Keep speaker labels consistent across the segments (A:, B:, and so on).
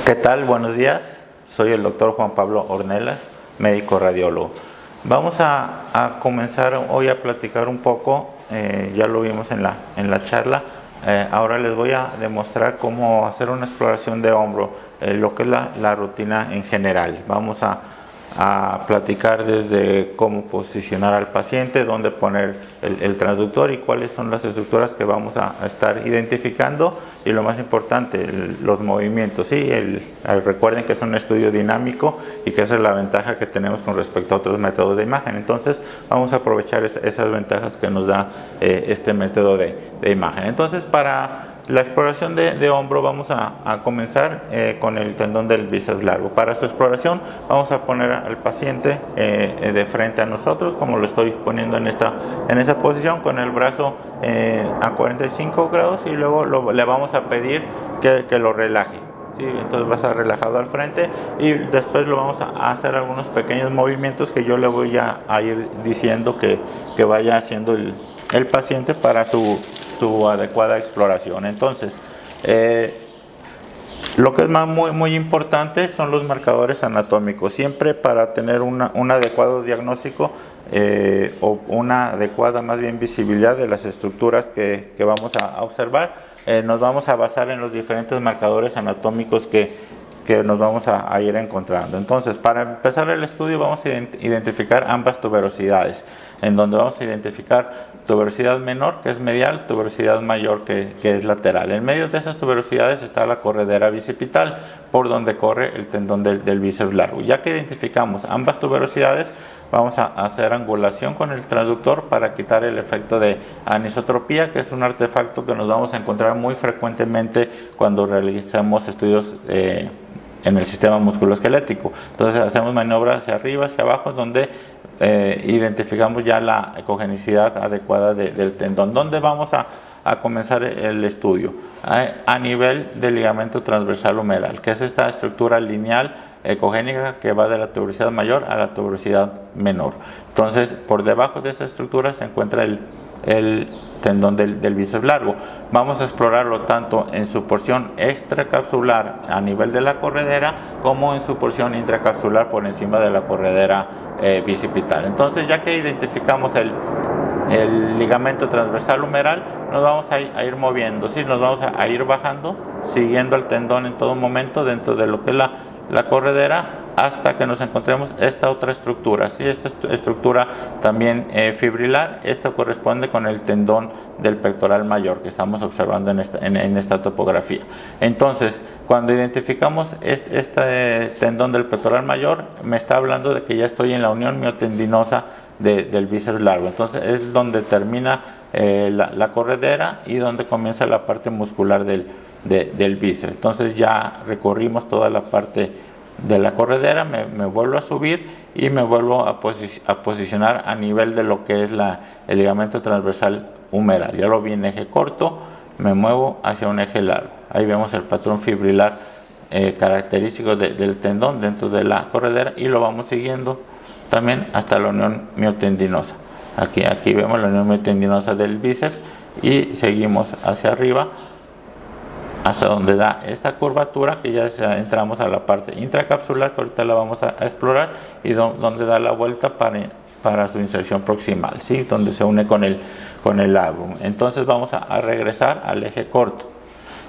A: ¿Qué tal? Buenos días. Soy el doctor Juan Pablo Ornelas, médico radiólogo. Vamos a comenzar hoy a platicar un poco, ya lo vimos en la charla. Ahora les voy a demostrar cómo hacer una exploración de hombro, lo que es la rutina en general. Vamos a platicar desde cómo posicionar al paciente, dónde poner el transductor y cuáles son las estructuras que vamos a estar identificando, y lo más importante, los movimientos. ¿Sí? Recuerden que es un estudio dinámico y que esa es la ventaja que tenemos con respecto a otros métodos de imagen. Entonces vamos a aprovechar esas ventajas que nos da este método de imagen. Entonces, para la exploración de hombro vamos a comenzar con el tendón del bíceps largo. Para esta exploración vamos a poner al paciente de frente a nosotros, como lo estoy poniendo en esa posición, con el brazo a 45 grados, y luego le vamos a pedir que lo relaje. ¿Sí? Entonces va a estar relajado al frente y después lo vamos a hacer algunos pequeños movimientos que yo le voy a ir diciendo que vaya haciendo el paciente para su adecuada exploración. Entonces, lo que es muy importante son los marcadores anatómicos. Siempre para tener un adecuado diagnóstico o una adecuada más bien visibilidad de las estructuras que vamos a observar, nos vamos a basar en los diferentes marcadores anatómicos que nos vamos a ir encontrando. Entonces, para empezar el estudio vamos a identificar ambas tuberosidades, en donde vamos a identificar tuberosidad menor, que es medial, tuberosidad mayor, que es lateral. En medio de esas tuberosidades está la corredera bicipital, por donde corre el tendón del bíceps largo. Ya que identificamos ambas tuberosidades, vamos a hacer angulación con el transductor para quitar el efecto de anisotropía, que es un artefacto que nos vamos a encontrar muy frecuentemente cuando realizamos estudios en el sistema musculoesquelético. Entonces hacemos maniobras hacia arriba, hacia abajo, donde identificamos ya la ecogenicidad adecuada del tendón. ¿Dónde vamos a comenzar el estudio? A nivel del ligamento transversal humeral, que es esta estructura lineal ecogénica que va de la tuberosidad mayor a la tuberosidad menor. Entonces, por debajo de esa estructura se encuentra el tendón del bíceps largo. Vamos a explorarlo tanto en su porción extracapsular a nivel de la corredera, como en su porción intracapsular por encima de la corredera bicipital. Entonces, ya que identificamos el ligamento transversal humeral, nos vamos a ir moviendo, ¿sí? Nos vamos a ir bajando, siguiendo el tendón en todo momento dentro de lo que es la corredera, hasta que nos encontremos esta otra estructura. ¿Sí? Esta estructura también fibrilar, esto corresponde con el tendón del pectoral mayor que estamos observando en esta topografía. Entonces, cuando identificamos este tendón del pectoral mayor, me está hablando de que ya estoy en la unión miotendinosa del bíceps largo. Entonces es donde termina la corredera y donde comienza la parte muscular del bíceps. Entonces ya recorrimos toda la parte de la corredera, me vuelvo a subir y me vuelvo a posicionar a nivel de lo que es el ligamento transversal humeral. Ya lo vi en eje corto, me muevo hacia un eje largo. Ahí vemos el patrón fibrilar característico del tendón dentro de la corredera, y lo vamos siguiendo también hasta la unión miotendinosa. Aquí vemos la unión miotendinosa del bíceps y seguimos hacia arriba hasta donde da esta curvatura, que ya entramos a la parte intracapsular, que ahorita la vamos a explorar, y donde da la vuelta para su inserción proximal, ¿sí? Donde se une con el labrum. Entonces vamos a regresar al eje corto.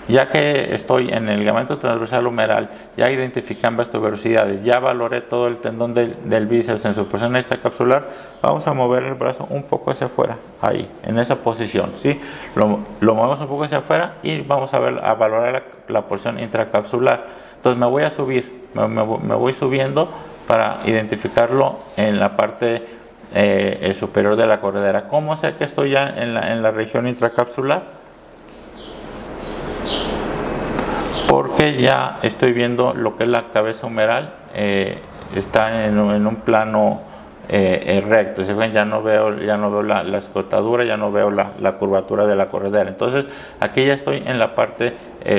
A: Ya que estoy en el ligamento transversal humeral, ya identifiqué ambas tuberosidades, ya valoré todo el tendón del bíceps en su porción extracapsular, vamos a mover el brazo un poco hacia afuera, ahí, en esa posición, ¿sí? Lo movemos un poco hacia afuera y vamos a valorar la porción intracapsular. Entonces me voy a subir, me voy subiendo para identificarlo en la parte superior de la corredera. ¿Cómo sé que estoy ya en la región intracapsular? Porque ya estoy viendo lo que es la cabeza humeral, está en un plano recto. ¿Se ven? Ya no veo la escotadura, ya no veo la curvatura de la corredera. Entonces aquí ya estoy en la parte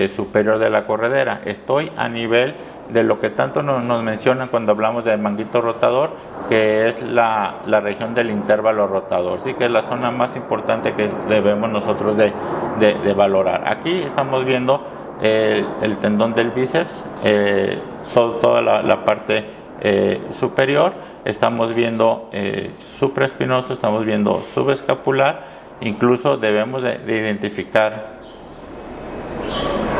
A: superior de la corredera, estoy a nivel de lo que tanto nos mencionan cuando hablamos del manguito rotador, que es la región del intervalo rotador, ¿sí? Que es la zona más importante que debemos nosotros de valorar. Aquí estamos viendo el tendón del bíceps, toda la parte superior. Estamos viendo supraespinoso, estamos viendo subescapular. Incluso debemos de identificar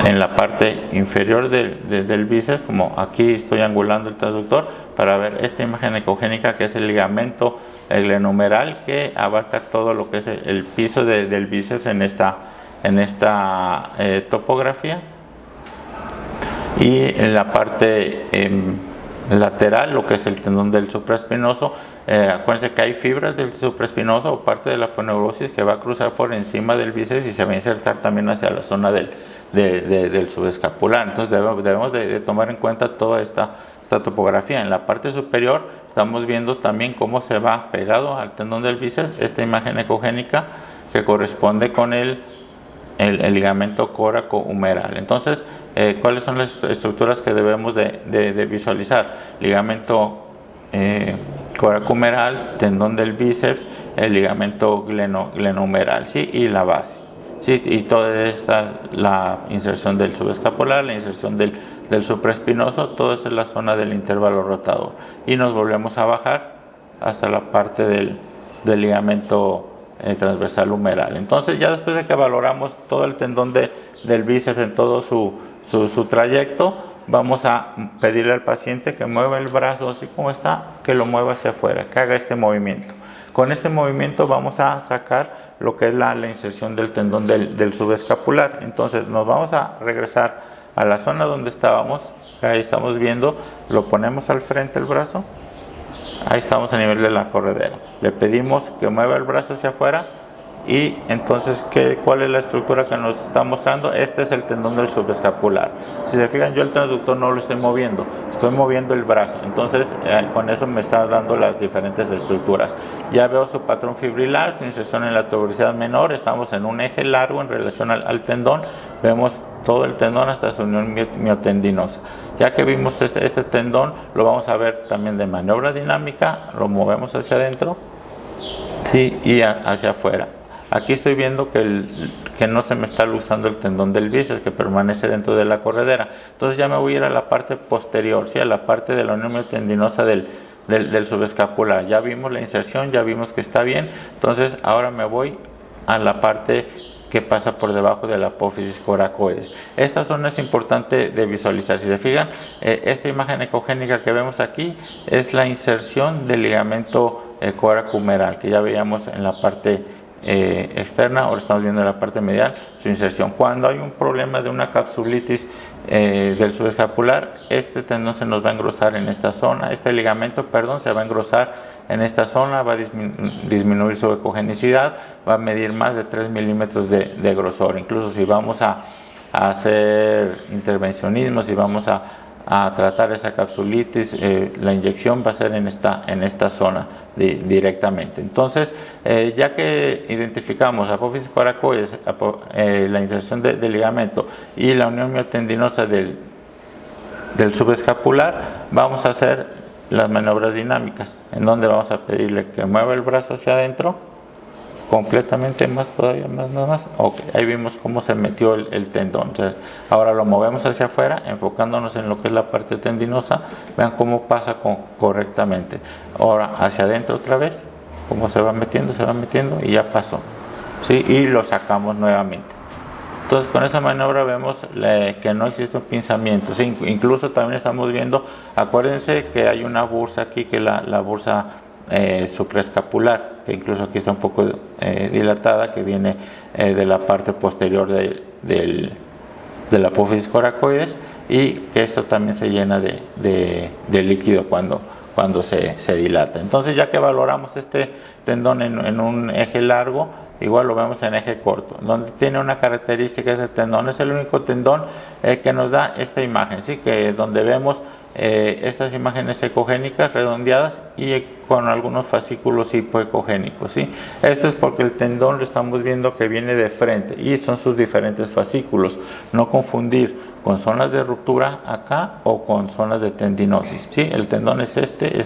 A: en la parte inferior del bíceps, como aquí estoy angulando el transductor para ver esta imagen ecogénica, que es el ligamento glenohumeral, que abarca todo lo que es el piso del bíceps en esta topografía. Y en la parte lateral, lo que es el tendón del supraespinoso, acuérdense que hay fibras del supraespinoso o parte de la aponeurosis que va a cruzar por encima del bíceps y se va a insertar también hacia la zona del subescapular. Entonces debemos de tomar en cuenta toda esta topografía. En la parte superior estamos viendo también cómo se va pegado al tendón del bíceps esta imagen ecogénica que corresponde con el ligamento coracohumeral. Entonces, ¿cuáles son las estructuras que debemos de visualizar? Ligamento coracohumeral, tendón del bíceps, el ligamento glenohumeral, ¿sí? Y la base, ¿sí? Y toda esta, la inserción del subescapular, la inserción del supraespinoso, todo eso es la zona del intervalo rotador. Y nos volvemos a bajar hasta la parte del ligamento transversal humeral. Entonces, ya después de que valoramos todo el tendón del bíceps en todo su trayecto, vamos a pedirle al paciente que mueva el brazo así como está, que lo mueva hacia afuera, que haga este movimiento. Con este movimiento vamos a sacar lo que es la inserción del tendón del subescapular. Entonces nos vamos a regresar a la zona donde estábamos, ahí estamos viendo, lo ponemos al frente el brazo, ahí estamos a nivel de la corredera. Le pedimos que mueva el brazo hacia afuera y entonces, ¿cuál es la estructura que nos está mostrando? Este es el tendón del subescapular. Si se fijan, yo el transductor no lo estoy moviendo, estoy moviendo el brazo. Entonces, con eso me está dando las diferentes estructuras. Ya veo su patrón fibrilar, su inserción en la tuberosidad menor. Estamos en un eje largo en relación al tendón. Vemos todo el tendón hasta su unión miotendinosa. Ya que vimos este tendón, lo vamos a ver también de maniobra dinámica. Lo movemos hacia adentro, ¿sí? Y hacia afuera. Aquí estoy viendo que no se me está usando el tendón del bíceps, que permanece dentro de la corredera. Entonces ya me voy a ir a la parte posterior, ¿sí? A la parte de la unión miotendinosa del subescapular. Ya vimos la inserción, ya vimos que está bien. Entonces ahora me voy a la parte que pasa por debajo de la apófisis coracoides. Esta zona es importante de visualizar. Si se fijan, esta imagen ecogénica que vemos aquí es la inserción del ligamento coracohumeral, que ya veíamos en la parte externa. Ahora estamos viendo en la parte medial su inserción. Cuando hay un problema de una capsulitis del subescapular, este tendón se nos va a engrosar en esta zona, este ligamento, perdón, se va a engrosar en esta zona, va a disminuir su ecogenicidad, va a medir más de 3 milímetros de grosor. Incluso si vamos a hacer intervencionismo, si vamos a tratar esa capsulitis, la inyección va a ser en esta zona directamente. Entonces, ya que identificamos apófisis coracoides, la inserción del ligamento y la unión miotendinosa del subescapular, vamos a hacer las maniobras dinámicas, en donde vamos a pedirle que mueva el brazo hacia adentro, completamente todavía más. Okay. Ahí vimos cómo se metió el tendón. Entonces, ahora lo movemos hacia afuera, enfocándonos en lo que es la parte tendinosa. Vean cómo pasa correctamente. Ahora hacia adentro otra vez, cómo se va metiendo y ya pasó, ¿sí? Y lo sacamos nuevamente. Entonces, con esa maniobra vemos que no existe un pinzamiento, ¿sí? Incluso también estamos viendo, acuérdense que hay una bursa aquí, que es la bursa supraescapular, que incluso aquí está un poco dilatada, que viene de la parte posterior de la apófisis coracoides, y que esto también se llena de líquido cuando se dilata. Entonces, ya que valoramos este tendón en un eje largo, igual lo vemos en eje corto, donde tiene una característica ese tendón. Es el único tendón que nos da esta imagen, ¿sí? Que donde vemos estas imágenes ecogénicas redondeadas y con algunos fascículos hipoecogénicos, ¿sí? Esto es porque el tendón lo estamos viendo que viene de frente y son sus diferentes fascículos. No confundir con zonas de ruptura acá o con zonas de tendinosis, ¿sí? El tendón es este.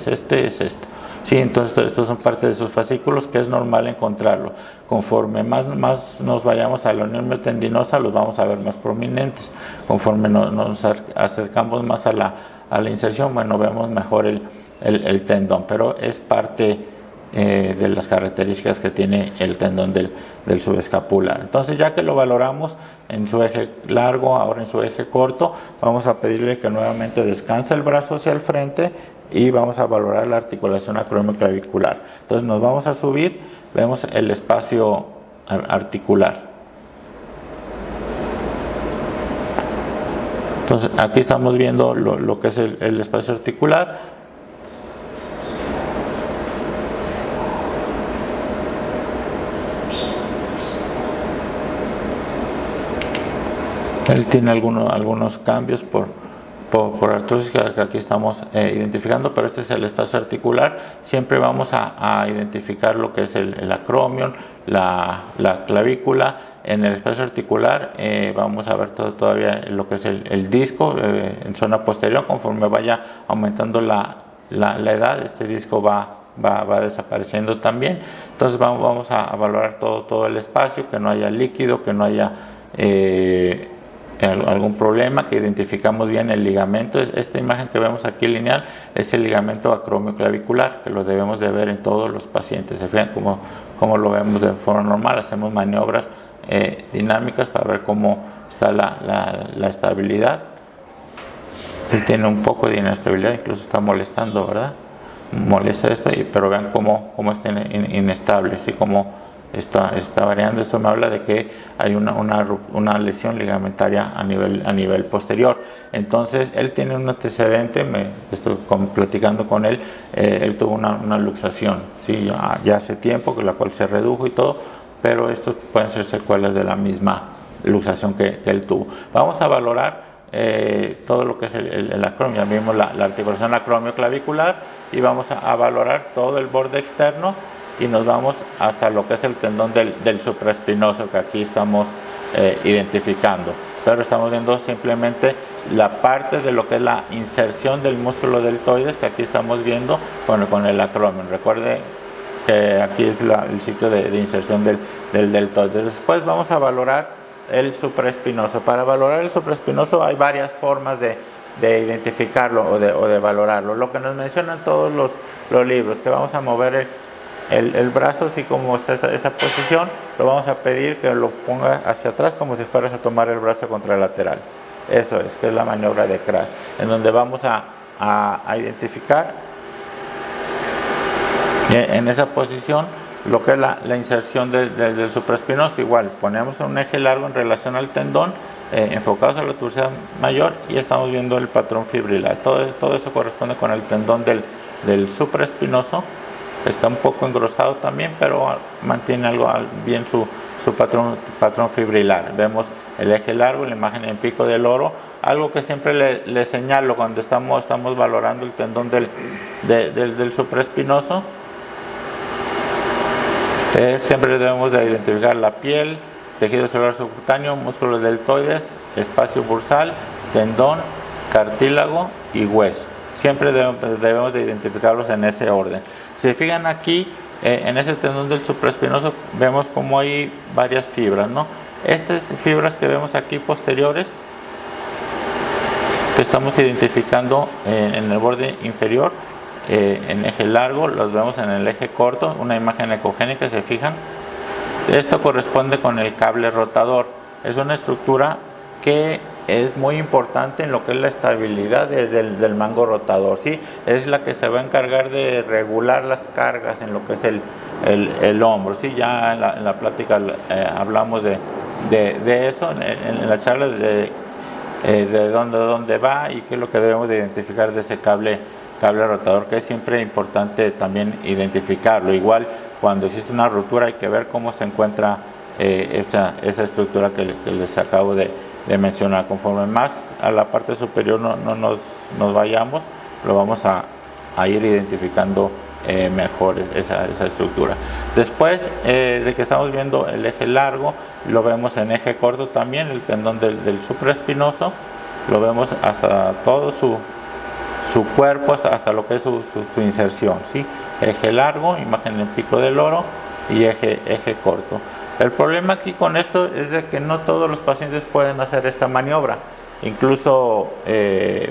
A: Sí, entonces estos son parte de esos fascículos que es normal encontrarlo. Conforme más nos vayamos a la unión miotendinosa, los vamos a ver más prominentes. Conforme nos acercamos más a la inserción, bueno, vemos mejor el tendón, pero es parte de las características que tiene el tendón del subescapular. Entonces, ya que lo valoramos en su eje largo, ahora en su eje corto, vamos a pedirle que nuevamente descanse el brazo hacia el frente y vamos a valorar la articulación acromioclavicular. Entonces nos vamos a subir, vemos el espacio articular. Entonces aquí estamos viendo lo que es el espacio articular. Él tiene algunos cambios por artrosis que aquí estamos identificando, pero este es el espacio articular. Siempre vamos a identificar lo que es el acromion, la clavícula. En el espacio articular vamos a ver todavía lo que es el disco en zona posterior. Conforme vaya aumentando la edad, este disco va desapareciendo también. Entonces vamos a valorar todo el espacio, que no haya líquido, que no haya algún problema, que identificamos bien el ligamento. Esta imagen que vemos aquí lineal es el ligamento acromioclavicular, que lo debemos de ver en todos los pacientes. Se fijan cómo lo vemos de forma normal. Hacemos maniobras dinámicas para ver cómo está la estabilidad. Él tiene un poco de inestabilidad, incluso está molestando, ¿verdad? Molesta esto, pero vean cómo está inestable, así como está variando. Esto me habla de que hay una lesión ligamentaria a nivel posterior. Entonces él tiene un antecedente, estoy platicando con él, él tuvo una luxación, ¿sí? ya hace tiempo, con la cual se redujo y todo, pero estos pueden ser secuelas de la misma luxación que él tuvo. Vamos a valorar todo lo que es el acromio. Ya vimos la articulación acromioclavicular y vamos a valorar todo el borde externo y nos vamos hasta lo que es el tendón del supraespinoso, que aquí estamos identificando, pero estamos viendo simplemente la parte de lo que es la inserción del músculo deltoides, que aquí estamos viendo con el acromio. Recuerde que aquí es el sitio de inserción del deltoides. Después vamos a valorar el supraespinoso. Para valorar el supraespinoso hay varias formas de identificarlo o de valorarlo. Lo que nos mencionan todos los libros, que vamos a mover el brazo, así como está esta posición, lo vamos a pedir que lo ponga hacia atrás como si fueras a tomar el brazo contralateral. Eso es, que es la maniobra de Kras, en donde vamos a identificar en esa posición lo que es la inserción del supraespinoso. Igual, ponemos un eje largo en relación al tendón, enfocados a la tuberosidad mayor, y estamos viendo el patrón fibrilar. Todo eso corresponde con el tendón del supraespinoso. Está un poco engrosado también, pero mantiene algo bien su patrón fibrilar. Vemos el eje largo, la imagen en pico del oro. Algo que siempre le señalo cuando estamos valorando el tendón del supraespinoso, siempre debemos de identificar la piel, tejido celular subcutáneo, músculos deltoides, espacio bursal, tendón, cartílago y hueso. Siempre debemos de identificarlos en ese orden. Si se fijan aquí, en ese tendón del supraespinoso vemos como hay varias fibras, ¿no? Estas fibras que vemos aquí posteriores, que estamos identificando en el borde inferior, en eje largo, los vemos en el eje corto, una imagen ecogénica, se fijan. Esto corresponde con el cable rotador. Es una estructura que es muy importante en lo que es la estabilidad del mango rotador, ¿sí? Es la que se va a encargar de regular las cargas en lo que es el hombro, ¿sí? Ya en la plática hablamos de eso, en la charla de dónde va y qué es lo que debemos de identificar de ese cable rotador, que es siempre importante también identificarlo. Igual, cuando existe una ruptura hay que ver cómo se encuentra esa estructura que les acabo de mencionar. Conforme más a la parte superior no nos vayamos, lo vamos a ir identificando mejor esa estructura. Después de que estamos viendo el eje largo, lo vemos en eje corto también, el tendón del supraespinoso, lo vemos hasta todo su cuerpo hasta lo que es su inserción, ¿sí? Eje largo, imagen del pico del loro, y eje corto. El problema aquí con esto es de que no todos los pacientes pueden hacer esta maniobra. Incluso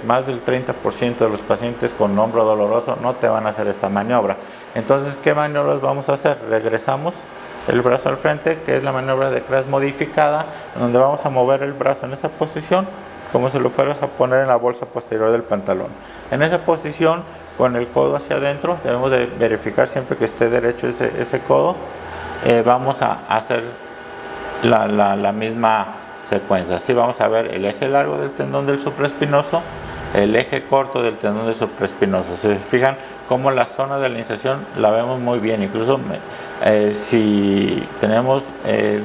A: más del 30% de los pacientes con hombro doloroso no te van a hacer esta maniobra. Entonces, ¿qué maniobras vamos a hacer? Regresamos el brazo al frente, que es la maniobra de Kras modificada, donde vamos a mover el brazo en esa posición, como si lo fueras a poner en la bolsa posterior del pantalón. En esa posición, con el codo hacia adentro, debemos de verificar siempre que esté derecho ese codo. Vamos a hacer la misma secuencia. Así vamos a ver el eje largo del tendón del supraespinoso, el eje corto del tendón del supraespinoso. Se fijan cómo la zona de la inserción la vemos muy bien. Incluso si tenemos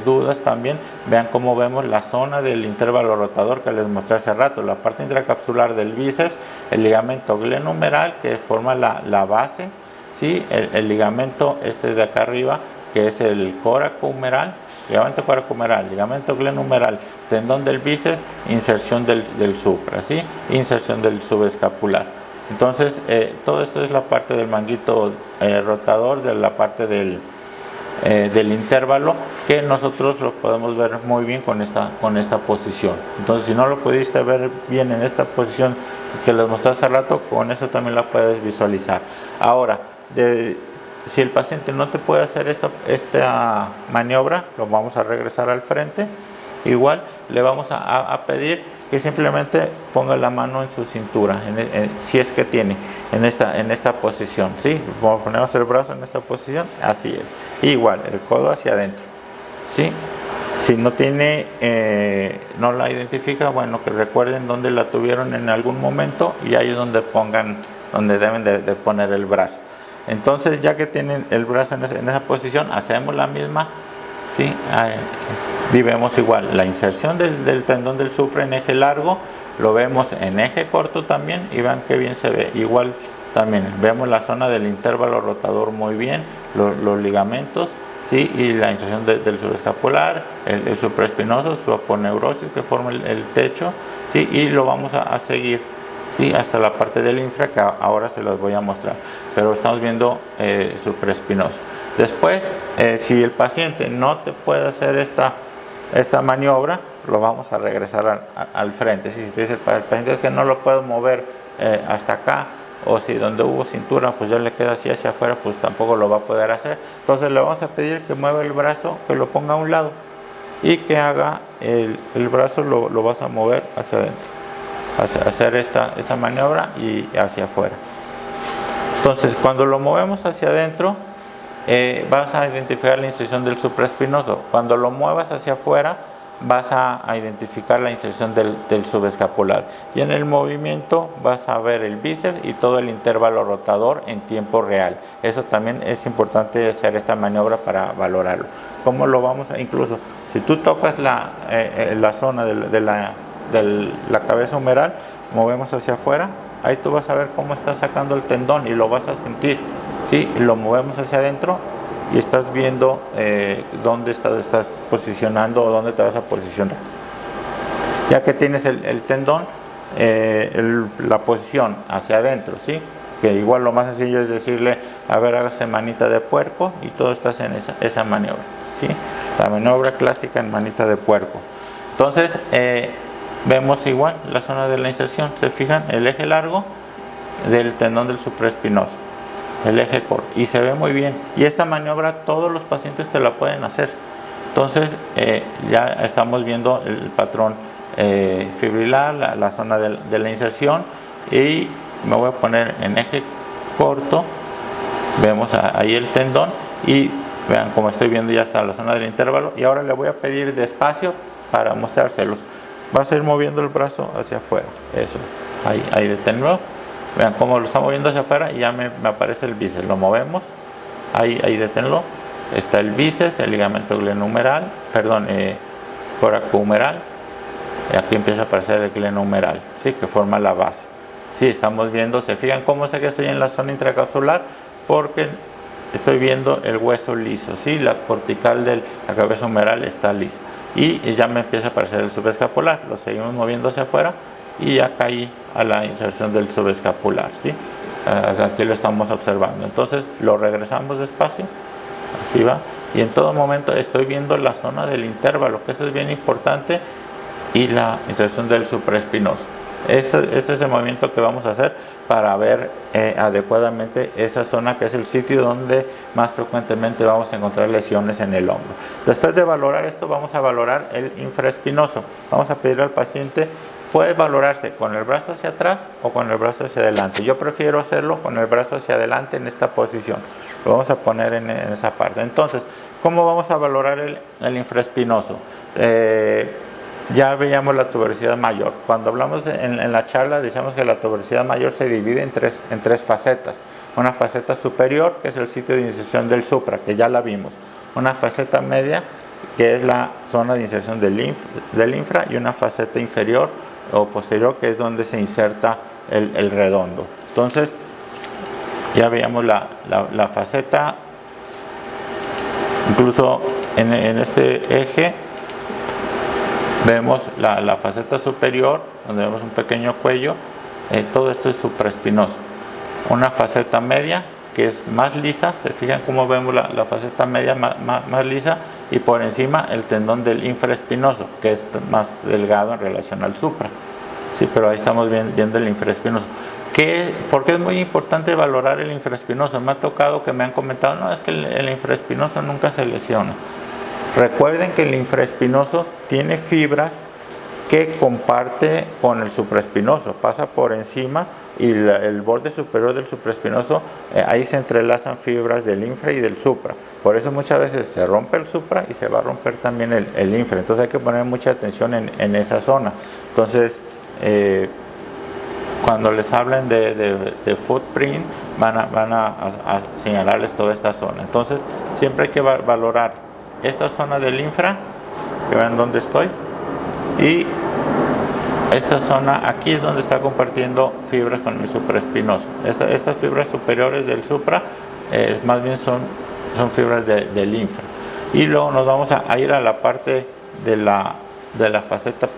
A: dudas también, vean cómo vemos la zona del intervalo rotador que les mostré hace rato, la parte intracapsular del bíceps, el ligamento glenohumeral que forma la base, ¿sí? El ligamento de acá arriba, que es el coracohumeral, ligamento coracohumeral, ligamento glenohumeral, tendón del bíceps, inserción del supra, ¿sí? Inserción del subescapular. Entonces, todo esto es la parte del manguito rotador, de la parte del intervalo, que nosotros lo podemos ver muy bien con esta posición. Entonces, si no lo pudiste ver bien en esta posición que les mostré hace rato, con eso también la puedes visualizar. Ahora, si el paciente no te puede hacer esta maniobra, lo vamos a regresar al frente. Igual le vamos a pedir que simplemente ponga la mano en su cintura, si es que tiene, en esta posición, ¿sí? Como ponemos el brazo en esta posición, así es. Igual, el codo hacia adentro, ¿sí? Si no tiene, no la identifica, bueno, que recuerden dónde la tuvieron en algún momento, y ahí es donde deben de poner el brazo. Entonces, ya que tienen el brazo en esa posición, hacemos la misma, ¿sí? Y vemos igual la inserción del tendón del supra en eje largo, lo vemos en eje corto también, y vean qué bien se ve. Igual también vemos la zona del intervalo rotador muy bien, los ligamentos, ¿sí? Y la inserción del subescapular, el supraespinoso, su aponeurosis que forma el techo, ¿sí? Y lo vamos a seguir, ¿sí? Hasta la parte del infra, que ahora se los voy a mostrar, pero estamos viendo supraespinoso. Después, si el paciente no te puede hacer esta maniobra, lo vamos a regresar al frente. Si te dice el paciente es que no lo puedo mover hasta acá, o si donde hubo cintura pues ya le queda así hacia afuera, pues tampoco lo va a poder hacer. Entonces le vamos a pedir que mueva el brazo, que lo ponga a un lado, y que haga el brazo, lo vas a mover hacia adentro, hacer esta maniobra y hacia afuera. Entonces, cuando lo movemos hacia adentro, vas a identificar la inserción del supraespinoso. Cuando lo muevas hacia afuera, vas a identificar la inserción del subescapular. Y en el movimiento vas a ver el bíceps y todo el intervalo rotador en tiempo real. Eso también es importante hacer esta maniobra para valorarlo. ¿Cómo lo vamos a? Incluso, si tú tocas la zona de la cabeza humeral, movemos hacia afuera, ahí tú vas a ver cómo está sacando el tendón y lo vas a sentir, ¿sí? Lo movemos hacia adentro y estás viendo dónde estás posicionando o dónde te vas a posicionar. Ya que tienes el tendón, la posición hacia adentro, ¿sí? Que igual lo más sencillo es decirle, a ver, hágase manita de puerco, y todo estás en esa maniobra, ¿sí? La maniobra clásica en manita de puerco. Entonces, vemos igual la zona de la inserción. Se fijan, el eje largo del tendón del supraespinoso, el eje corto, y se ve muy bien. Y esta maniobra todos los pacientes te la pueden hacer. Entonces, ya estamos viendo el patrón fibrilar, la zona de la inserción, y me voy a poner en eje corto. Vemos ahí el tendón, y vean como estoy viendo ya está la zona del intervalo. Y ahora le voy a pedir despacio para mostrárselos. Vas a ir moviendo el brazo hacia afuera, eso, ahí deténlo. Vean cómo lo está moviendo hacia afuera, y ya me aparece el bíceps. Lo movemos, ahí deténlo. Está el bíceps, el ligamento glenohumeral, coracohumeral. Aquí empieza a aparecer el glenohumeral, ¿sí? Que forma la base. Sí, estamos viendo, se fijan cómo sé que estoy en la zona intracapsular, porque estoy viendo el hueso liso, ¿sí? La cortical de la cabeza humeral está lisa. Y ya me empieza a aparecer el subescapular. Lo seguimos moviendo hacia afuera, y ya caí a la inserción del subescapular, ¿sí? Aquí lo estamos observando. Entonces lo regresamos despacio, así va, y en todo momento estoy viendo la zona del intervalo, que eso es bien importante, y la inserción del supraespinoso. Este es el movimiento que vamos a hacer para ver adecuadamente esa zona, que es el sitio donde más frecuentemente vamos a encontrar lesiones en el hombro. Después de valorar esto, vamos a valorar el infraespinoso. Vamos a pedirle al paciente, puede valorarse con el brazo hacia atrás o con el brazo hacia adelante. Yo prefiero hacerlo con el brazo hacia adelante en esta posición. Lo vamos a poner en esa parte. Entonces, ¿cómo vamos a valorar el infraespinoso? Ya veíamos la tuberosidad mayor. Cuando hablamos en la charla, decíamos que la tuberosidad mayor se divide en tres facetas. Una faceta superior, que es el sitio de inserción del supra, que ya la vimos. Una faceta media, que es la zona de inserción del infra, y una faceta inferior o posterior, que es donde se inserta el redondo. Entonces, ya veíamos la faceta, incluso en este eje, vemos la faceta superior, donde vemos un pequeño cuello, todo esto es supraespinoso. Una faceta media, que es más lisa, se fijan cómo vemos la faceta media más lisa, y por encima el tendón del infraespinoso, que es más delgado en relación al supra. Sí, pero ahí estamos viendo el infraespinoso. ¿Por qué es muy importante valorar el infraespinoso? Me ha tocado que me han comentado, no, es que el infraespinoso nunca se lesiona. Recuerden que el infraespinoso tiene fibras que comparte con el supraespinoso, pasa por encima, y el borde superior del supraespinoso, ahí se entrelazan fibras del infra y del supra. Por eso muchas veces se rompe el supra y se va a romper también el infra. Entonces hay que poner mucha atención en esa zona. Entonces, cuando les hablen de footprint, van a señalarles toda esta zona. Entonces, siempre hay que valorar esta zona del infra, que vean dónde estoy, y esta zona aquí es donde está compartiendo fibras con el supraespinoso. Estas fibras superiores del supra más bien son fibras del infra. Y luego nos vamos a ir a la parte de la faceta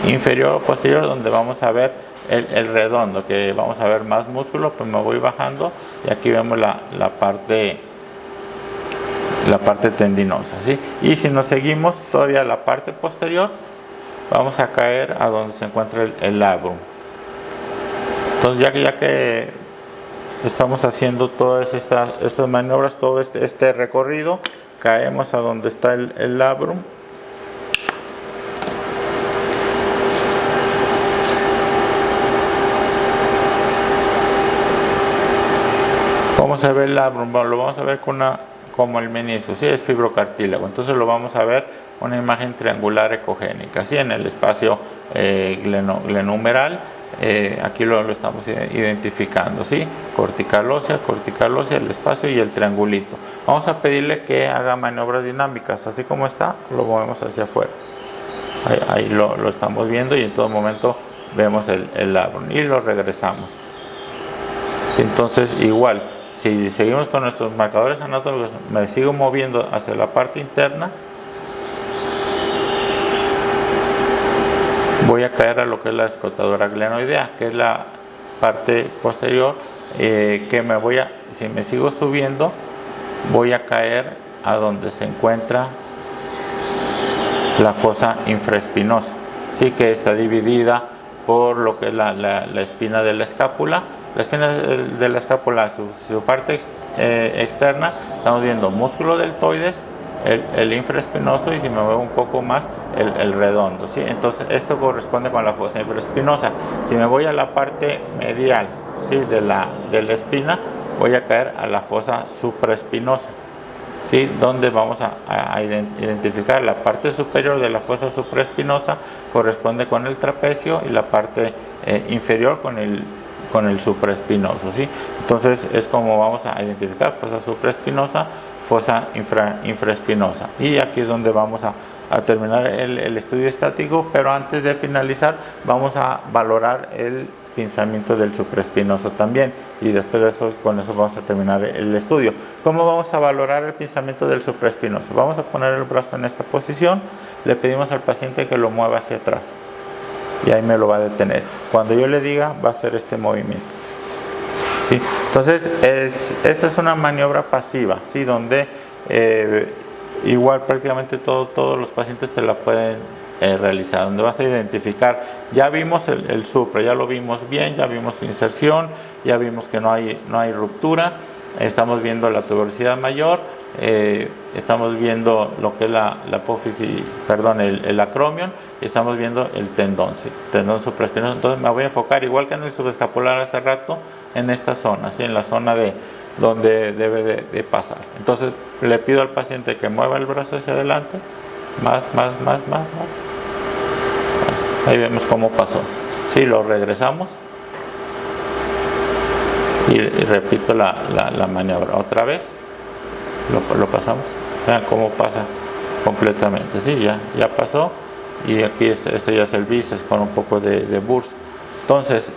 A: inferior o posterior, donde vamos a ver el redondo, que vamos a ver más músculo. Pues me voy bajando y aquí vemos la parte tendinosa, ¿sí? Y si nos seguimos todavía la parte posterior, vamos a caer a donde se encuentra el labrum. Entonces, ya que estamos haciendo todas estas maniobras, todo este recorrido, caemos a donde está el labrum. ¿Cómo se ve el labrum? Bueno, lo vamos a ver como el menisco, ¿sí? Es fibrocartílago. Entonces lo vamos a ver una imagen triangular ecogénica, ¿sí? En el espacio glenohumeral, aquí lo estamos identificando, ¿sí? Cortical ósea, el espacio y el triangulito. Vamos a pedirle que haga maniobras dinámicas, así como está, lo movemos hacia afuera. Ahí lo estamos viendo, y en todo momento vemos el labrum y lo regresamos. Entonces, igual, si seguimos con nuestros marcadores anatómicos, me sigo moviendo hacia la parte interna, voy a caer a lo que es la escotadura glenoidea, que es la parte posterior, si me sigo subiendo, voy a caer a donde se encuentra la fosa infraespinosa, ¿sí? Que está dividida por lo que es la espina de la escápula. La espina de la escápula, su parte externa, estamos viendo músculo deltoides, el infraespinoso, y si me muevo un poco más, el redondo, ¿sí? Entonces esto corresponde con la fosa infraespinosa. Si me voy a la parte medial, ¿sí? de la espina, voy a caer a la fosa supraespinosa, ¿sí? Donde vamos a identificar la parte superior de la fosa supraespinosa, corresponde con el trapecio, y la parte inferior con el supraespinoso, ¿sí? Entonces es como vamos a identificar fosa supraespinosa, fosa infraespinosa. Y aquí es donde vamos a terminar el estudio estático, pero antes de finalizar vamos a valorar el pinzamiento del supraespinoso también, y después de eso, con eso vamos a terminar el estudio. ¿Cómo vamos a valorar el pinzamiento del supraespinoso? Vamos a poner el brazo en esta posición, le pedimos al paciente que lo mueva hacia atrás. y ahí me lo va a detener. Cuando yo le diga, va a hacer este movimiento. ¿Sí? Entonces, esta es una maniobra pasiva, ¿sí? Donde igual prácticamente todos los pacientes te la pueden realizar, donde vas a identificar, ya vimos el supra, ya lo vimos bien, ya vimos inserción, ya vimos que no hay ruptura, estamos viendo la tuberosidad mayor, estamos viendo lo que es la apófisis, perdón, el acromion, y estamos viendo el tendón, ¿sí? Tendón supraespinoso. Entonces me voy a enfocar, igual que en el subescapular hace rato, en esta zona, ¿sí? En la zona de donde debe de pasar. Entonces le pido al paciente que mueva el brazo hacia adelante, más. Ahí vemos cómo pasó. Sí, lo regresamos y repito la maniobra otra vez. Lo pasamos. Vean cómo pasa completamente. Sí, ya pasó. Y aquí este ya es el bíceps con un poco de bursa. Entonces,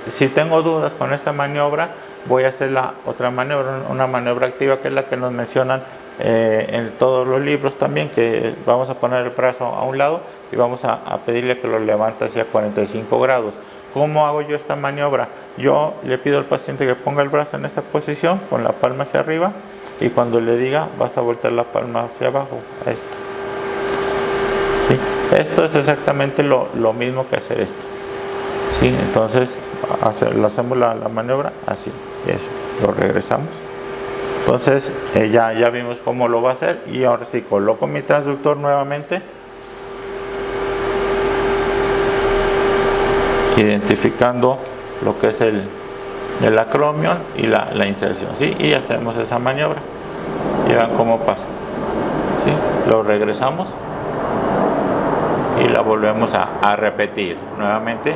A: si tengo dudas con esta maniobra, voy a hacer la otra maniobra, una maniobra activa, que es la que nos mencionan en todos los libros también, que vamos a poner el brazo a un lado y vamos a pedirle que lo levante hacia 45 grados. ¿Cómo hago yo esta maniobra? Yo le pido al paciente que ponga el brazo en esta posición, con la palma hacia arriba, y cuando le diga, vas a voltear la palma hacia abajo, a esto. ¿Sí? Esto es exactamente lo mismo que hacer esto. ¿Sí? Entonces, hacemos la maniobra así, eso, lo regresamos. Entonces, ya vimos cómo lo va a hacer, y ahora sí, coloco mi transductor nuevamente, identificando lo que es el acromion y la inserción, ¿sí? Y hacemos esa maniobra, y vean cómo pasa, ¿sí? Lo regresamos y la volvemos a repetir nuevamente,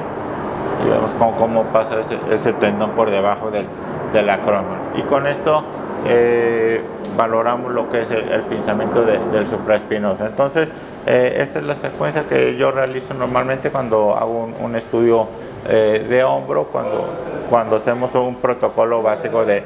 A: y vemos cómo pasa ese tendón por debajo del acromion. Y con esto valoramos lo que es el pinzamiento del supraespinoso. Entonces, esta es la secuencia que yo realizo normalmente cuando hago un estudio de hombro, cuando hacemos un protocolo básico de